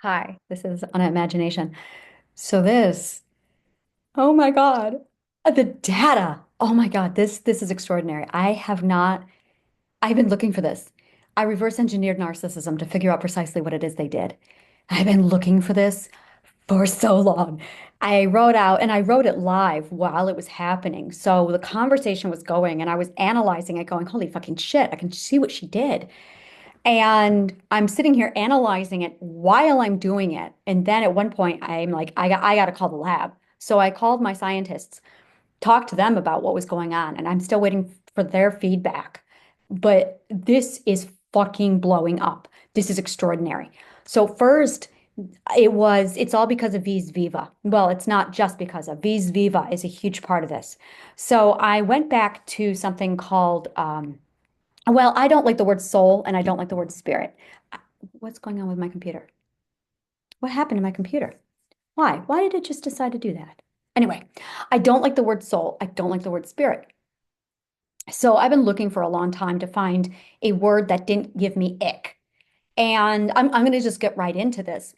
Hi, this is on Imagination. So oh my God, the data. Oh my God, this is extraordinary. I've been looking for this. I reverse engineered narcissism to figure out precisely what it is they did. I've been looking for this for so long. I wrote it live while it was happening. So the conversation was going and I was analyzing it, going, holy fucking shit, I can see what she did. And I'm sitting here analyzing it while I'm doing it. And then at one point, I'm like, I got to call the lab. So I called my scientists, talked to them about what was going on, and I'm still waiting for their feedback. But this is fucking blowing up. This is extraordinary. So first, it's all because of Vis Viva. Well, it's not just because of Vis Viva is a huge part of this. So I went back to something called well, I don't like the word soul and I don't like the word spirit. What's going on with my computer? What happened to my computer? Why? Why did it just decide to do that? Anyway, I don't like the word soul. I don't like the word spirit. So I've been looking for a long time to find a word that didn't give me ick. And I'm going to just get right into this.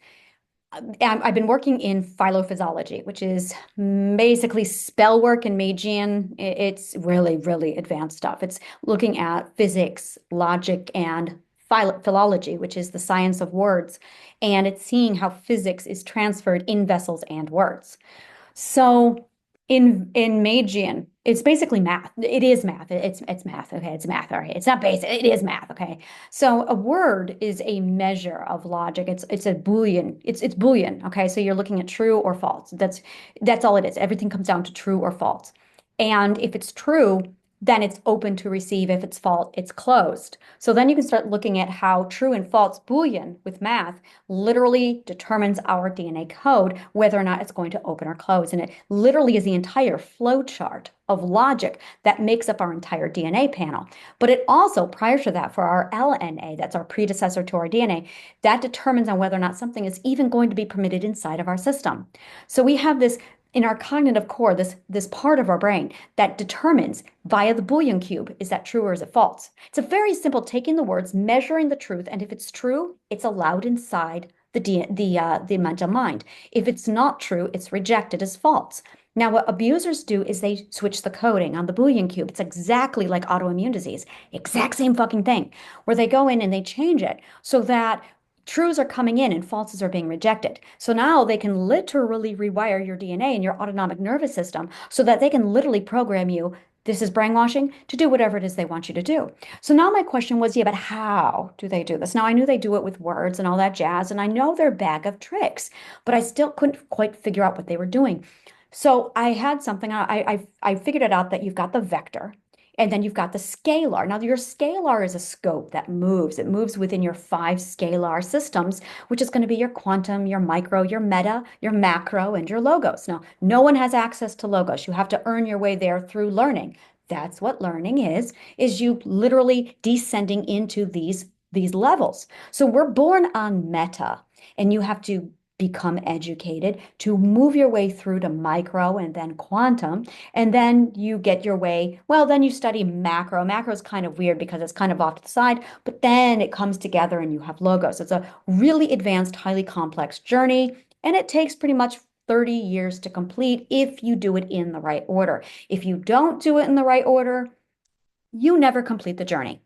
I've been working in phylophysiology, which is basically spell work and Magian. It's really, really advanced stuff. It's looking at physics, logic, and philology, which is the science of words. And it's seeing how physics is transferred in vessels and words. So in Magian, it's basically math. It is math. It's math. Okay, it's math. All right. It's not basic. It is math. Okay. So a word is a measure of logic. It's a Boolean. It's Boolean. Okay. So you're looking at true or false. That's all it is. Everything comes down to true or false. And if it's true, then it's open to receive. If it's false, it's closed. So then you can start looking at how true and false Boolean with math literally determines our DNA code, whether or not it's going to open or close. And it literally is the entire flow chart of logic that makes up our entire DNA panel. But it also, prior to that, for our LNA, that's our predecessor to our DNA, that determines on whether or not something is even going to be permitted inside of our system. So we have this in our cognitive core, this part of our brain that determines via the Boolean cube, is that true or is it false? It's a very simple taking the words, measuring the truth, and if it's true, it's allowed inside the mental mind. If it's not true, it's rejected as false. Now, what abusers do is they switch the coding on the Boolean cube. It's exactly like autoimmune disease, exact same fucking thing, where they go in and they change it so that truths are coming in and falses are being rejected. So now they can literally rewire your DNA and your autonomic nervous system so that they can literally program you. This is brainwashing to do whatever it is they want you to do. So now my question was, yeah, but how do they do this? Now I knew they do it with words and all that jazz, and I know their bag of tricks, but I still couldn't quite figure out what they were doing. So I had something, I figured it out that you've got the vector, and then you've got the scalar. Now, your scalar is a scope that moves. It moves within your five scalar systems, which is going to be your quantum, your micro, your meta, your macro, and your logos. Now, no one has access to logos. You have to earn your way there through learning. That's what learning is you literally descending into these levels. So we're born on meta, and you have to become educated to move your way through to micro and then quantum. And then you get your way, well, then you study macro. Macro is kind of weird because it's kind of off to the side, but then it comes together and you have logos. It's a really advanced, highly complex journey, and it takes pretty much 30 years to complete if you do it in the right order. If you don't do it in the right order, you never complete the journey.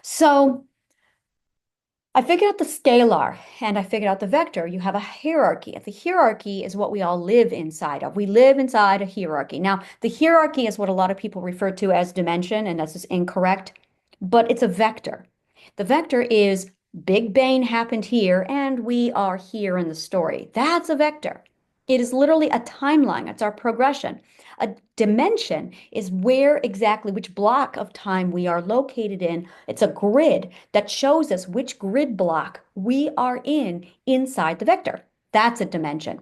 So I figured out the scalar and I figured out the vector. You have a hierarchy. The hierarchy is what we all live inside of. We live inside a hierarchy. Now, the hierarchy is what a lot of people refer to as dimension, and that's just incorrect, but it's a vector. The vector is Big Bang happened here, and we are here in the story. That's a vector. It is literally a timeline. It's our progression. A dimension is where exactly which block of time we are located in. It's a grid that shows us which grid block we are in inside the vector. That's a dimension.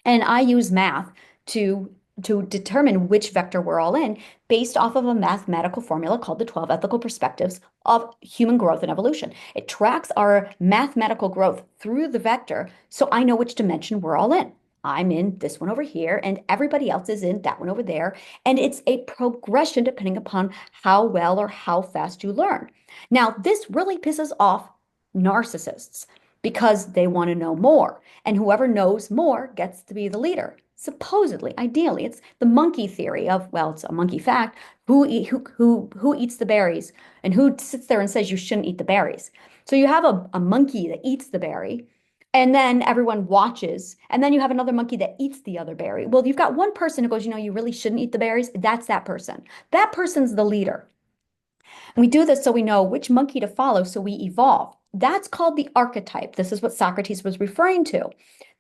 And I use math to determine which vector we're all in based off of a mathematical formula called the 12 ethical perspectives of human growth and evolution. It tracks our mathematical growth through the vector so I know which dimension we're all in. I'm in this one over here, and everybody else is in that one over there. And it's a progression depending upon how well or how fast you learn. Now, this really pisses off narcissists because they want to know more. And whoever knows more gets to be the leader. Supposedly, ideally, it's the monkey theory of, well, it's a monkey fact, who eats the berries and who sits there and says you shouldn't eat the berries. So you have a monkey that eats the berry, and then everyone watches, and then you have another monkey that eats the other berry. Well, you've got one person who goes, you really shouldn't eat the berries. That's that person. That person's the leader. And we do this so we know which monkey to follow so we evolve. That's called the archetype. This is what Socrates was referring to.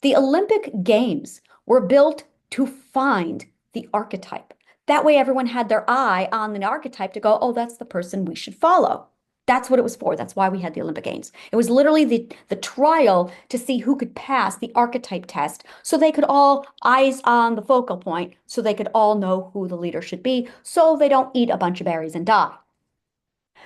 The Olympic Games were built to find the archetype. That way, everyone had their eye on the archetype to go, oh, that's the person we should follow. That's what it was for. That's why we had the Olympic Games. It was literally the trial to see who could pass the archetype test so they could all eyes on the focal point so they could all know who the leader should be so they don't eat a bunch of berries and die.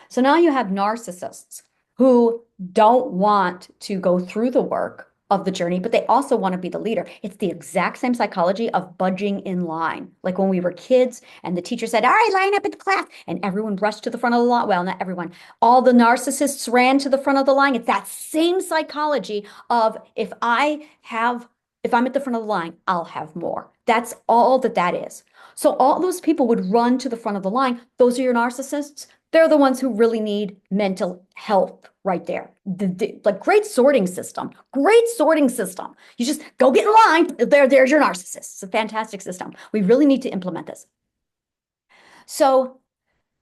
So now you have narcissists who don't want to go through the work of the journey, but they also want to be the leader. It's the exact same psychology of budging in line. Like when we were kids and the teacher said, all right, line up in the class, and everyone rushed to the front of the line. Well, not everyone. All the narcissists ran to the front of the line. It's that same psychology of if I'm at the front of the line, I'll have more. That's all that is. So all those people would run to the front of the line. Those are your narcissists. They're the ones who really need mental health right there. Like great sorting system. Great sorting system. You just go get in line. There's your narcissist. It's a fantastic system. We really need to implement this. So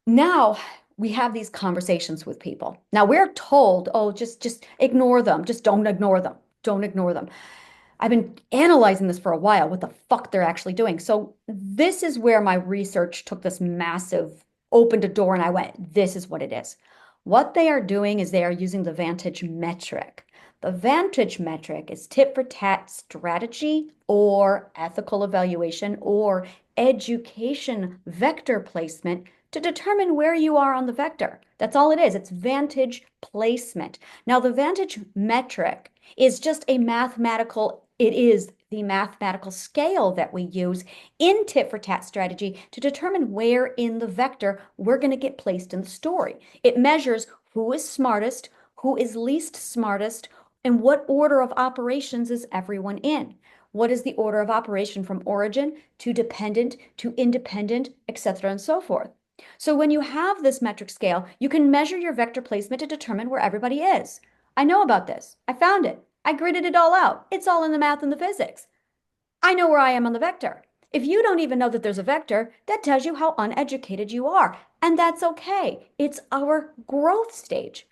now we have these conversations with people. Now we're told, oh, just ignore them. Just don't ignore them. Don't ignore them. I've been analyzing this for a while, what the fuck they're actually doing. So this is where my research took this massive, opened a door, and I went, this is what it is. What they are doing is they are using the Vantage metric. The Vantage metric is tit for tat strategy or ethical evaluation or education vector placement to determine where you are on the vector. That's all it is. It's Vantage placement. Now, the Vantage metric is just a mathematical, it is the mathematical scale that we use in tit for tat strategy to determine where in the vector we're going to get placed in the story. It measures who is smartest, who is least smartest, and what order of operations is everyone in. What is the order of operation from origin to dependent to independent, etc., and so forth. So when you have this metric scale, you can measure your vector placement to determine where everybody is. I know about this. I found it. I gridded it all out. It's all in the math and the physics. I know where I am on the vector. If you don't even know that there's a vector, that tells you how uneducated you are. And that's okay. It's our growth stage.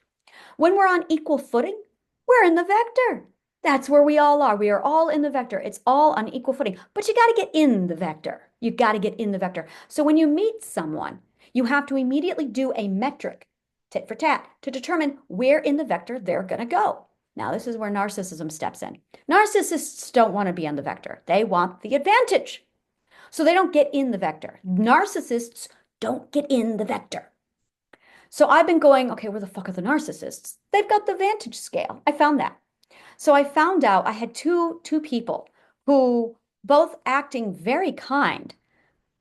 When we're on equal footing, we're in the vector. That's where we all are. We are all in the vector. It's all on equal footing. But you got to get in the vector. You got to get in the vector. So when you meet someone, you have to immediately do a metric, tit for tat, to determine where in the vector they're going to go. Now, this is where narcissism steps in. Narcissists don't want to be on the vector. They want the advantage. So they don't get in the vector. Narcissists don't get in the vector. So I've been going, okay, where the fuck are the narcissists? They've got the Vantage scale. I found that. So I found out I had two people who both acting very kind.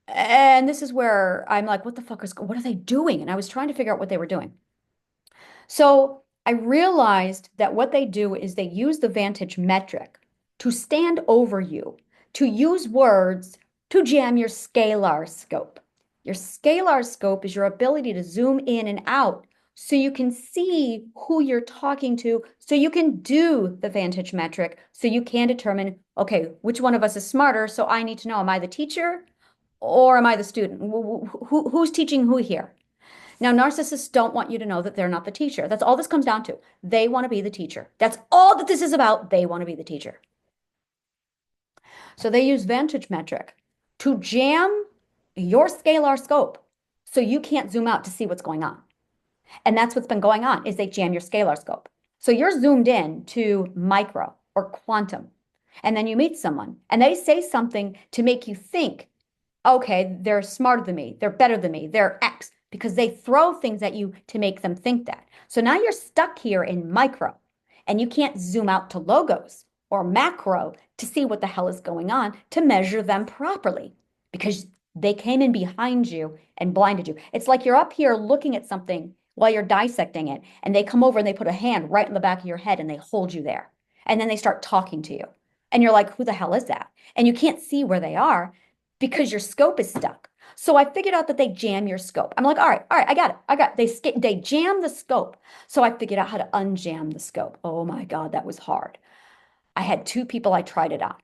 And this is where I'm like, what are they doing? And I was trying to figure out what they were doing. So I realized that what they do is they use the Vantage metric to stand over you, to use words to jam your scalar scope. Your scalar scope is your ability to zoom in and out so you can see who you're talking to, so you can do the Vantage metric, so you can determine, okay, which one of us is smarter? So I need to know, am I the teacher or am I the student? Who's teaching who here? Now, narcissists don't want you to know that they're not the teacher. That's all this comes down to. They want to be the teacher. That's all that this is about. They want to be the teacher. So they use Vantage metric to jam your scalar scope so you can't zoom out to see what's going on. And that's what's been going on, is they jam your scalar scope. So you're zoomed in to micro or quantum. And then you meet someone and they say something to make you think, okay, they're smarter than me. They're better than me. They're X. Because they throw things at you to make them think that. So now you're stuck here in micro and you can't zoom out to logos or macro to see what the hell is going on to measure them properly because they came in behind you and blinded you. It's like you're up here looking at something while you're dissecting it. And they come over and they put a hand right in the back of your head and they hold you there. And then they start talking to you. And you're like, who the hell is that? And you can't see where they are because your scope is stuck. So I figured out that they jam your scope. I'm like, all right, I got it. They jam the scope. So I figured out how to unjam the scope. Oh my God, that was hard. I had two people I tried it on.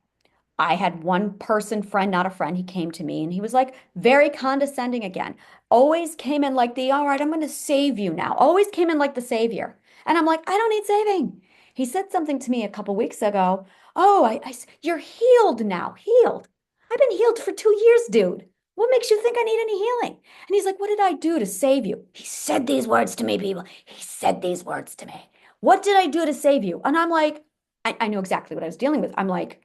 I had one person, friend, not a friend, he came to me and he was like very condescending again. Always came in like the, all right, I'm going to save you now. Always came in like the savior. And I'm like, I don't need saving. He said something to me a couple weeks ago. Oh, you're healed now, healed. I've been healed for 2 years, dude. What makes you think I need any healing? And he's like, what did I do to save you? He said these words to me, people. He said these words to me. What did I do to save you? And I'm like, I knew exactly what I was dealing with. I'm like,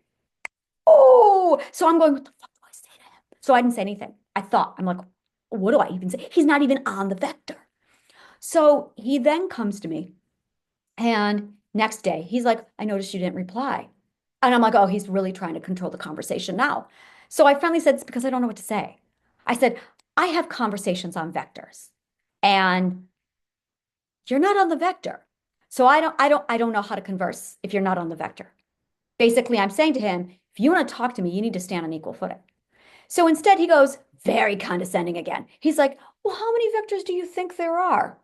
oh, so I'm going, what the fuck do I say to him? So I didn't say anything. I'm like, what do I even say? He's not even on the vector. So he then comes to me and next day he's like, I noticed you didn't reply. And I'm like, oh, he's really trying to control the conversation now. So I finally said, it's because I don't know what to say. I said, I have conversations on vectors and you're not on the vector. So I don't know how to converse if you're not on the vector. Basically, I'm saying to him, if you want to talk to me, you need to stand on equal footing. So instead, he goes very condescending again. He's like, well, how many vectors do you think there are?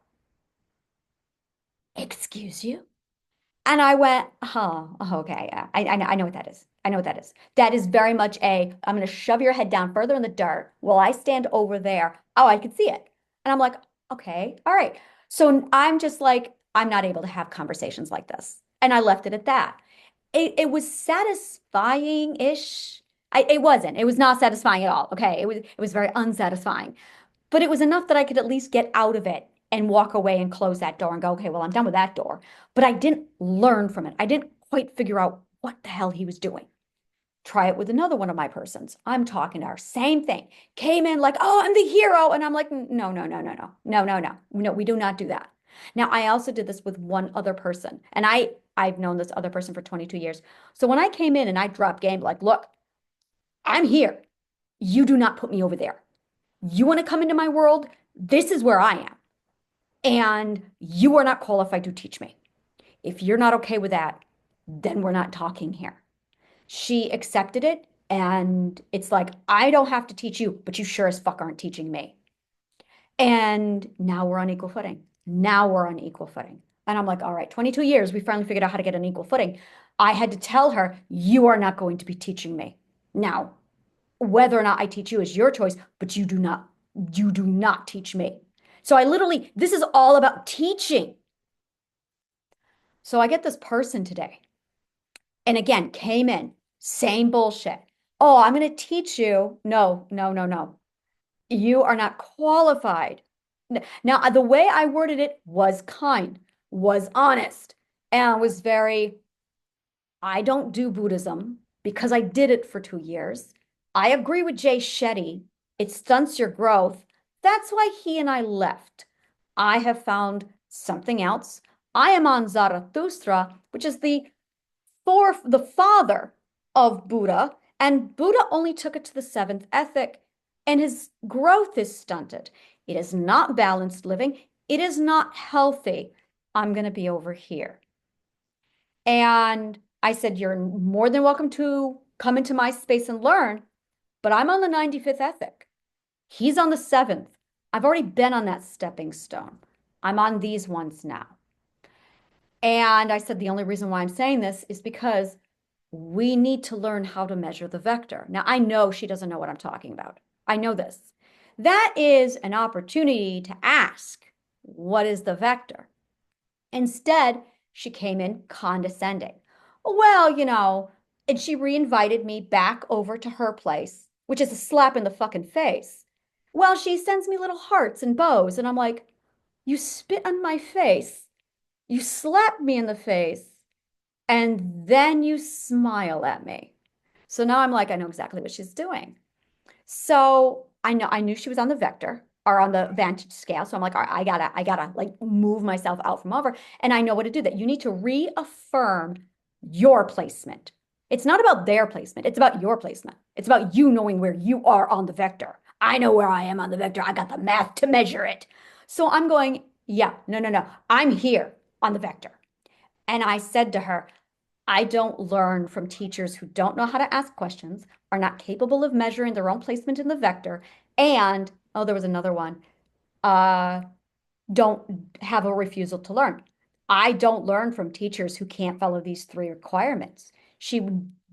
Excuse you? And I went, oh, okay. Yeah. I know what that is. I know what that is. That is very much I'm going to shove your head down further in the dirt while I stand over there. Oh, I could see it. And I'm like, okay, all right. So I'm just like, I'm not able to have conversations like this. And I left it at that. It was satisfying-ish. It wasn't. It was not satisfying at all. Okay. It was very unsatisfying. But it was enough that I could at least get out of it and walk away and close that door and go, okay, well, I'm done with that door. But I didn't learn from it. I didn't quite figure out what the hell he was doing. Try it with another one of my persons. I'm talking to her. Same thing. Came in like, oh, I'm the hero. And I'm like, no, no, no, no, no, no, no, no. No, we do not do that. Now, I also did this with one other person. And I've known this other person for 22 years. So when I came in and I dropped game, like, look, I'm here. You do not put me over there. You want to come into my world? This is where I am. And you are not qualified to teach me. If you're not okay with that, then we're not talking here. She accepted it. And it's like, I don't have to teach you, but you sure as fuck aren't teaching me. And now we're on equal footing. Now we're on equal footing. And I'm like, all right, 22 years, we finally figured out how to get on equal footing. I had to tell her, you are not going to be teaching me. Now, whether or not I teach you is your choice, but you do not teach me. So this is all about teaching. So I get this person today. And again, came in, same bullshit. Oh, I'm going to teach you. No, no, no, no. You are not qualified. Now, the way I worded it was kind, was honest, and was very, I don't do Buddhism because I did it for 2 years. I agree with Jay Shetty. It stunts your growth. That's why he and I left. I have found something else. I am on Zarathustra, which is the father of Buddha, and Buddha only took it to the seventh ethic, and his growth is stunted. It is not balanced living. It is not healthy. I'm going to be over here. And I said, you're more than welcome to come into my space and learn, but I'm on the 95th ethic. He's on the 7th. I've already been on that stepping stone. I'm on these ones now. And I said, the only reason why I'm saying this is because we need to learn how to measure the vector. Now, I know she doesn't know what I'm talking about. I know this. That is an opportunity to ask, what is the vector? Instead, she came in condescending. Well, and she reinvited me back over to her place, which is a slap in the fucking face. Well, she sends me little hearts and bows, and I'm like, you spit on my face, you slap me in the face, and then you smile at me. So now I'm like, I know exactly what she's doing. So I knew she was on the vector or on the Vantage scale. So I'm like, all right, I gotta like move myself out from over. And I know what to do that. You need to reaffirm your placement. It's not about their placement. It's about your placement. It's about you knowing where you are on the vector. I know where I am on the vector. I got the math to measure it. So I'm going, Yeah, no, no, no. I'm here on the vector. And I said to her, I don't learn from teachers who don't know how to ask questions, are not capable of measuring their own placement in the vector, and, oh, there was another one, uh, don't have a refusal to learn. I don't learn from teachers who can't follow these three requirements. She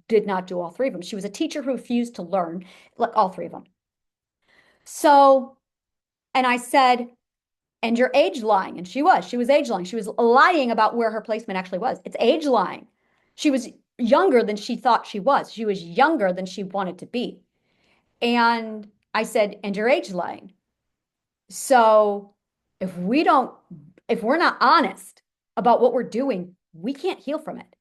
did not do all three of them. She was a teacher who refused to learn all three of them. So, and I said, and you're age lying. And she was age lying. She was lying about where her placement actually was. It's age lying. She was younger than she thought she was. She was younger than she wanted to be. And I said, and you're age lying. So if we don't, if we're not honest about what we're doing, we can't heal from it.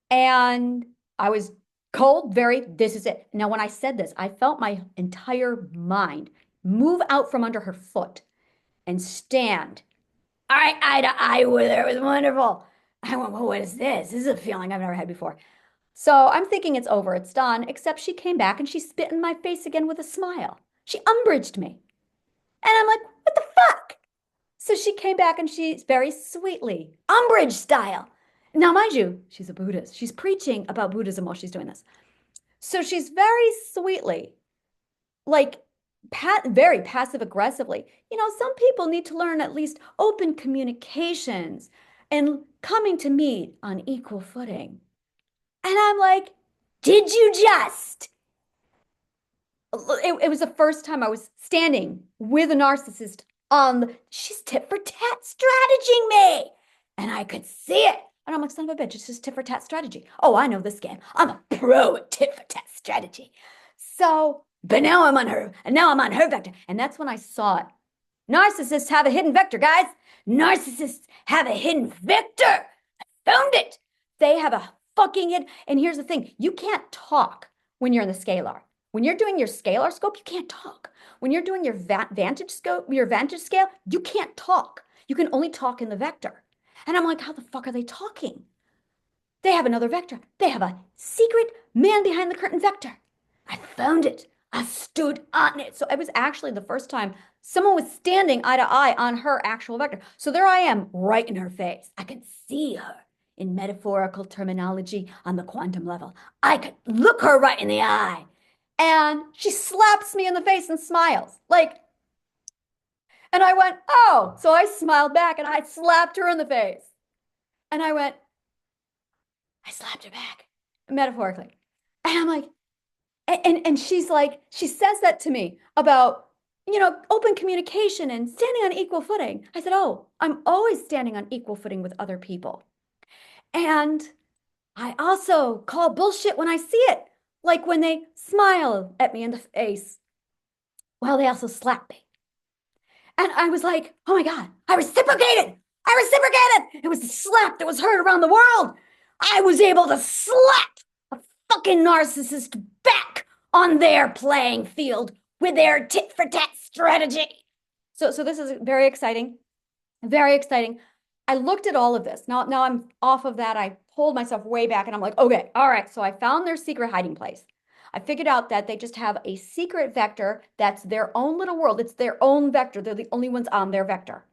And I was cold, very, this is it. Now, when I said this, I felt my entire mind move out from under her foot and stand eye to eye with her. It was wonderful. I went, well, what is this? This is a feeling I've never had before. So I'm thinking it's over, it's done, except she came back and she spit in my face again with a smile. She umbraged me. And I'm like, what the fuck? So she came back and she's very sweetly, umbrage style. Now, mind you, she's a Buddhist. She's preaching about Buddhism while she's doing this. So she's very sweetly, like very passive aggressively. You know, some people need to learn at least open communications and coming to meet on equal footing. And I'm like, did you just? It was the first time I was standing with a narcissist she's tit for tat strategizing me. And I could see it. And I'm like, son of a bitch, it's just tit for tat strategy. Oh, I know this game. I'm a pro at tit for tat strategy. So, but now I'm on her, and now I'm on her vector. And that's when I saw it. Narcissists have a hidden vector, guys. Narcissists have a hidden vector. I found it. They have a fucking hidden. And here's the thing, you can't talk when you're in the scalar. When you're doing your scalar scope, you can't talk. When you're doing your vantage scope, your vantage scale, you can't talk. You can only talk in the vector. And I'm like, how the fuck are they talking? They have another vector. They have a secret man behind the curtain vector. I found it. I stood on it. So it was actually the first time someone was standing eye to eye on her actual vector. So there I am, right in her face. I could see her in metaphorical terminology on the quantum level. I could look her right in the eye. And she slaps me in the face and smiles. Like, and I went, oh. So I smiled back and I slapped her in the face. And I went, I slapped her back, metaphorically. And I'm like, and she's like, she says that to me about, you know, open communication and standing on equal footing. I said, oh, I'm always standing on equal footing with other people. And I also call bullshit when I see it, like when they smile at me in the face. Well, they also slap me. And I was like, oh my God, I reciprocated. I reciprocated. It was a slap that was heard around the world. I was able to slap a fucking narcissist back on their playing field with their tit for tat strategy. So this is very exciting. Very exciting. I looked at all of this. Now I'm off of that. I pulled myself way back and I'm like, okay, all right. So I found their secret hiding place. I figured out that they just have a secret vector that's their own little world. It's their own vector. They're the only ones on their vector.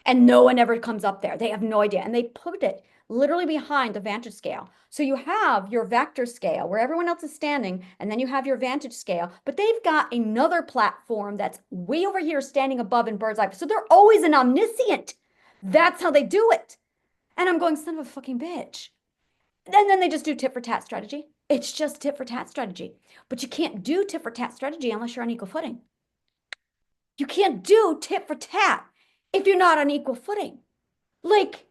And no one ever comes up there. They have no idea. And they put it literally behind the vantage scale. So you have your vector scale where everyone else is standing, and then you have your vantage scale. But they've got another platform that's way over here standing above in bird's eye. So they're always an omniscient. That's how they do it. And I'm going, son of a fucking bitch. And then they just do tit for tat strategy. It's just tit for tat strategy. But you can't do tit for tat strategy unless you're on equal footing. You can't do tit for tat if you're not on equal footing. Like,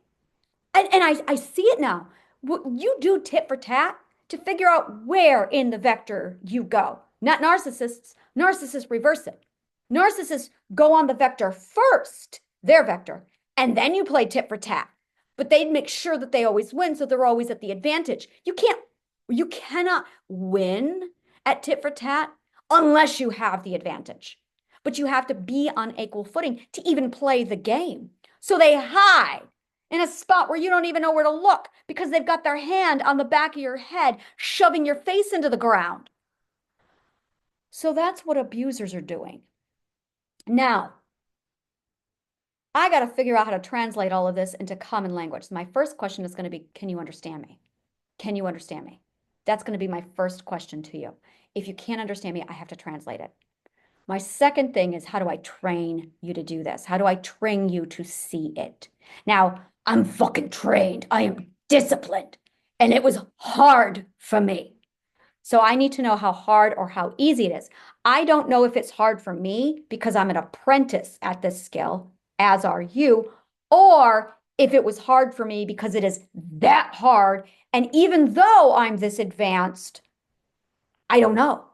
and I see it now. You do tit for tat to figure out where in the vector you go. Not narcissists. Narcissists reverse it. Narcissists go on the vector first, their vector, and then you play tit for tat. But they make sure that they always win, so they're always at the advantage. You cannot win at tit for tat unless you have the advantage. But you have to be on equal footing to even play the game. So they hide in a spot where you don't even know where to look because they've got their hand on the back of your head, shoving your face into the ground. So that's what abusers are doing. Now, I got to figure out how to translate all of this into common language. So my first question is going to be, can you understand me? Can you understand me? That's going to be my first question to you. If you can't understand me, I have to translate it. My second thing is, how do I train you to do this? How do I train you to see it? Now, I'm fucking trained. I am disciplined. And it was hard for me. So I need to know how hard or how easy it is. I don't know if it's hard for me because I'm an apprentice at this skill, as are you, or if it was hard for me because it is that hard. And even though I'm this advanced, I don't know.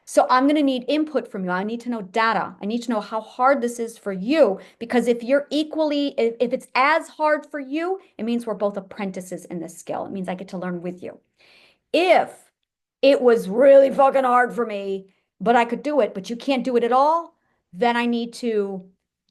So I'm going to need input from you. I need to know data. I need to know how hard this is for you, because if you're equally, if it's as hard for you, it means we're both apprentices in this skill. It means I get to learn with you. If it was really fucking hard for me, but I could do it, but you can't do it at all, then I need to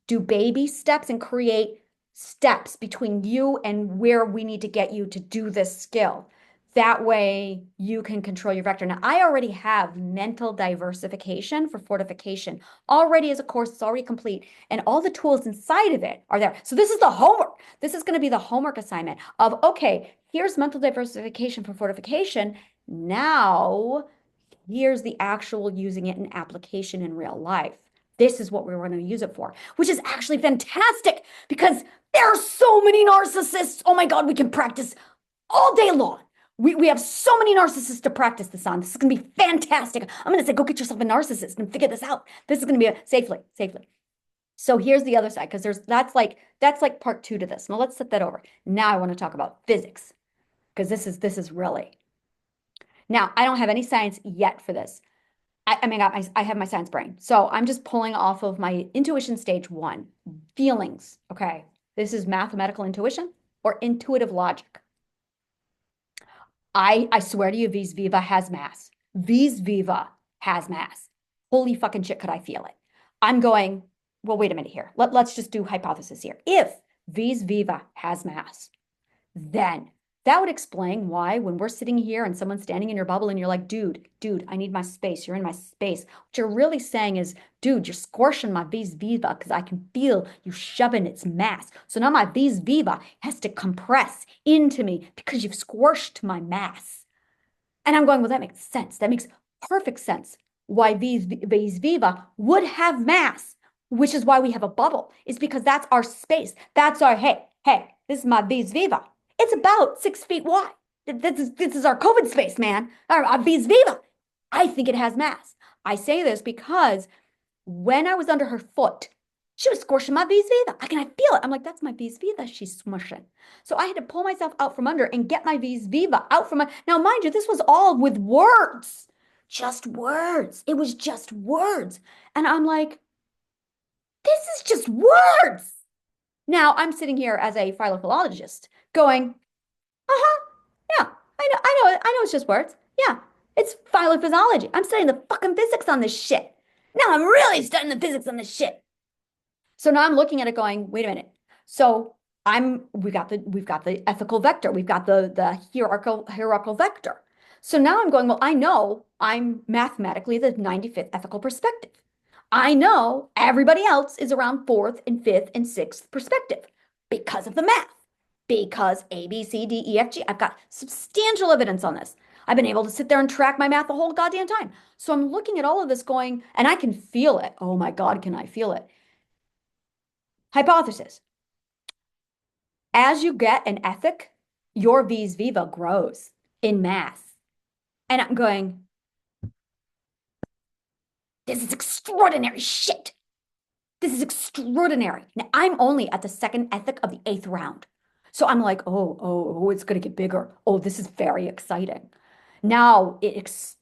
do baby steps and create steps between you and where we need to get you to do this skill. That way you can control your vector. Now, I already have mental diversification for fortification already as a course. It's already complete. And all the tools inside of it are there. So this is the homework. This is going to be the homework assignment of, okay, here's mental diversification for fortification. Now, here's the actual using it in application in real life. This is what we're going to use it for, which is actually fantastic because there are so many narcissists. Oh my God, we can practice all day long. We have so many narcissists to practice this on. This is going to be fantastic. I'm going to say, go get yourself a narcissist and figure this out. This is going to be safely. So here's the other side, because that's like part two to this. Now let's set that over. Now I want to talk about physics, because this is really. Now, I don't have any science yet for this. I have my science brain. So I'm just pulling off of my intuition stage one, feelings. Okay. This is mathematical intuition or intuitive logic. I swear to you, vis viva has mass. Vis viva has mass. Holy fucking shit, could I feel it? I'm going, well, wait a minute here. Let's just do hypothesis here. If vis viva has mass, then that would explain why when we're sitting here and someone's standing in your bubble and you're like, dude, I need my space. You're in my space. What you're really saying is, dude, you're squashing my vis viva because I can feel you shoving its mass. So now my vis viva has to compress into me because you've squashed my mass. And I'm going, well, that makes sense. That makes perfect sense. Why vis viva would have mass, which is why we have a bubble, is because that's our space. That's our, hey, this is my vis viva. It's about 6 feet wide. This is our COVID space, man. Our vis viva. I think it has mass. I say this because when I was under her foot, she was squishing my vis viva. I feel it. I'm like, that's my vis viva she's smushing. So I had to pull myself out from under and get my vis viva out from my. Now, mind you, this was all with words. Just words. It was just words. And I'm like, this is just words. Now I'm sitting here as a philophilologist going, yeah, I know it's just words. Yeah, it's phylophysiology. I'm studying the fucking physics on this shit. Now I'm really studying the physics on this shit. So now I'm looking at it going, wait a minute. So we've got the ethical vector. We've got the hierarchical vector. So now I'm going, well, I know I'm mathematically the 95th ethical perspective. I know everybody else is around 4th and 5th and 6th perspective because of the math. Because A, B, C, D, E, F, G. I've got substantial evidence on this. I've been able to sit there and track my math the whole goddamn time. So I'm looking at all of this going, and I can feel it. Oh my God, can I feel it? Hypothesis. As you get an ethic, your vis viva grows in mass. And I'm going, this is extraordinary shit. This is extraordinary. Now, I'm only at the second ethic of the 8th round. So I'm like, oh, it's going to get bigger. Oh, this is very exciting. Now this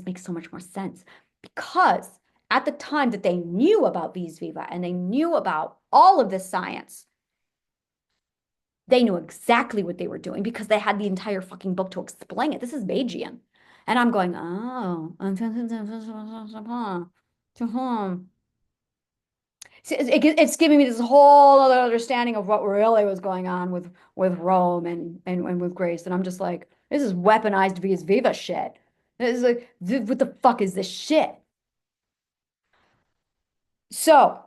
makes so much more sense, because at the time that they knew about vis viva and they knew about all of this science, they knew exactly what they were doing because they had the entire fucking book to explain it. This is Bayesian. And I'm going, oh, it's giving me this whole other understanding of what really was going on with Rome and with Grace. And I'm just like, this is weaponized vis viva shit. This is like, what the fuck is this shit? So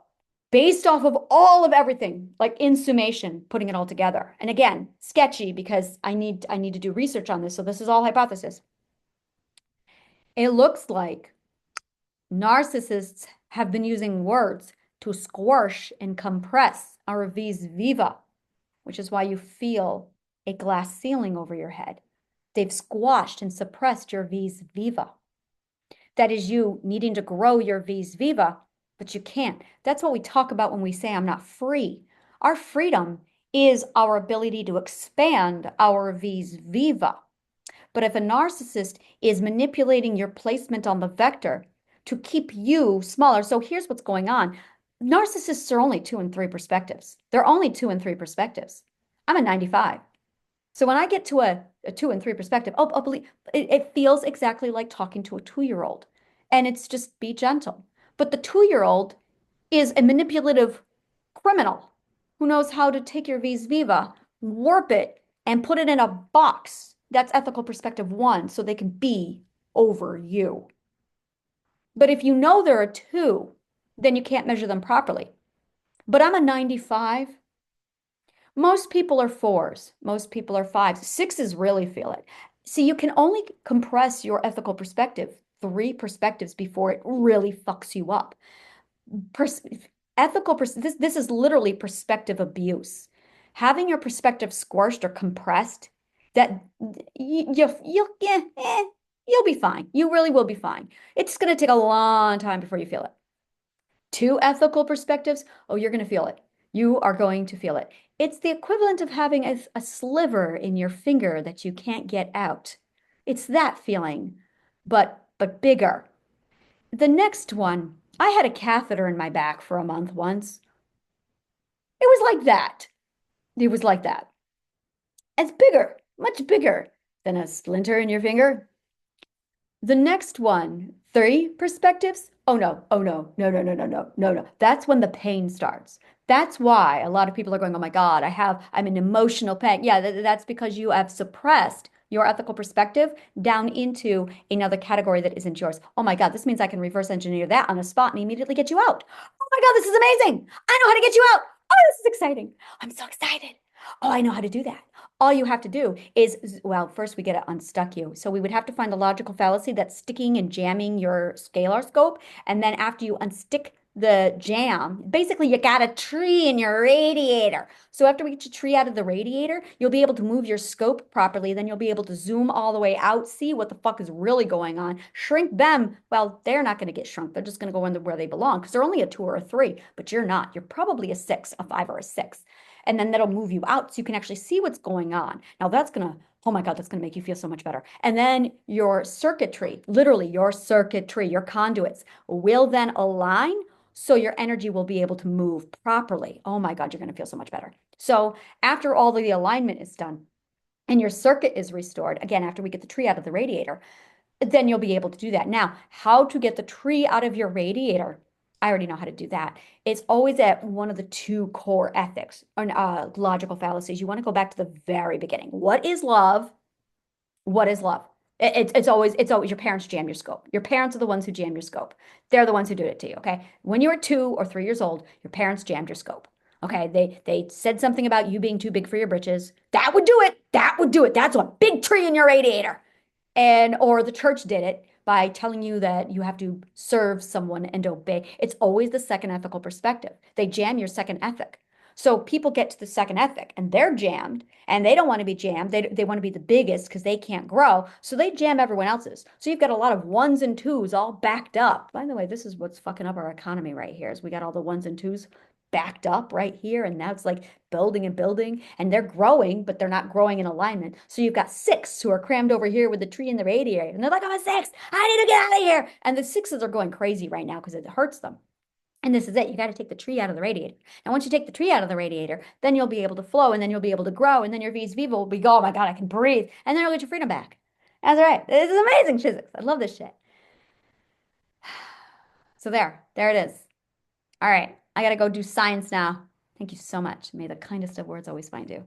based off of all of everything, like in summation, putting it all together. And again, sketchy because I need to do research on this. So this is all hypothesis. It looks like narcissists have been using words to squash and compress our vis viva, which is why you feel a glass ceiling over your head. They've squashed and suppressed your vis viva. That is you needing to grow your vis viva, but you can't. That's what we talk about when we say I'm not free. Our freedom is our ability to expand our vis viva. But if a narcissist is manipulating your placement on the vector to keep you smaller, so here's what's going on. Narcissists are only two and three perspectives. They're only two and three perspectives. I'm a 95. So when I get to a two and three perspective, oh, believe it feels exactly like talking to a 2-year-old. And it's just be gentle. But the 2-year-old is a manipulative criminal who knows how to take your vis viva, warp it, and put it in a box. That's ethical perspective one, so they can be over you. But if you know they're a two, then you can't measure them properly. But I'm a 95. Most people are fours. Most people are fives. Sixes really feel it. See, you can only compress your ethical perspective three perspectives before it really fucks you up. Pers this is literally perspective abuse. Having your perspective squashed or compressed, that you'll be fine. You really will be fine. It's going to take a long time before you feel it. Two ethical perspectives, oh, you're going to feel it. You are going to feel it. It's the equivalent of having a sliver in your finger that you can't get out. It's that feeling, but bigger. The next one, I had a catheter in my back for a month once. It was like that. It was like that. It's bigger, much bigger than a splinter in your finger. The next one, three perspectives. Oh no, oh no, no, no, no, no, no, no, no. That's when the pain starts. That's why a lot of people are going, oh my God, I'm in emotional pain. Yeah, that's because you have suppressed your ethical perspective down into another category that isn't yours. Oh my God, this means I can reverse engineer that on the spot and immediately get you out. Oh my God, this is amazing. I know how to get you out. Oh, this is exciting. I'm so excited. Oh, I know how to do that. All you have to do is, well, first we get to unstuck you. So we would have to find the logical fallacy that's sticking and jamming your scalar scope. And then after you unstick the jam, basically you got a tree in your radiator. So after we get your tree out of the radiator, you'll be able to move your scope properly. Then you'll be able to zoom all the way out, see what the fuck is really going on. Shrink them. Well, they're not going to get shrunk. They're just going to go in where they belong because they're only a two or a three, but you're not. You're probably a six, a five, or a six. And then that'll move you out so you can actually see what's going on. Now that's gonna, oh my God, that's gonna make you feel so much better. And then your circuitry, literally your circuitry, your conduits will then align so your energy will be able to move properly. Oh my God, you're gonna feel so much better. So after all the alignment is done and your circuit is restored, again, after we get the tree out of the radiator, then you'll be able to do that. Now, how to get the tree out of your radiator? I already know how to do that. It's always at one of the two core ethics or logical fallacies. You want to go back to the very beginning. What is love? What is love? It's always your parents jam your scope. Your parents are the ones who jam your scope. They're the ones who do it to you. Okay. When you were 2 or 3 years old, your parents jammed your scope. Okay. They said something about you being too big for your britches. That would do it. That would do it. That's a big tree in your radiator. And or the church did it by telling you that you have to serve someone and obey. It's always the second ethical perspective. They jam your second ethic. So people get to the second ethic and they're jammed and they don't want to be jammed. They want to be the biggest because they can't grow. So they jam everyone else's. So you've got a lot of ones and twos all backed up. By the way, this is what's fucking up our economy right here is we got all the ones and twos backed up right here. And now it's like building and building and they're growing, but they're not growing in alignment. So you've got six who are crammed over here with the tree in the radiator. And they're like, I'm a six. I need to get out of here. And the sixes are going crazy right now because it hurts them. And this is it. You got to take the tree out of the radiator. And once you take the tree out of the radiator, then you'll be able to flow and then you'll be able to grow. And then your vis viva will be, oh my God, I can breathe. And then you'll get your freedom back. That's right. This is amazing physics. I love this shit. So there it is. All right. I got to go do science now. Thank you so much. May the kindest of words always find you.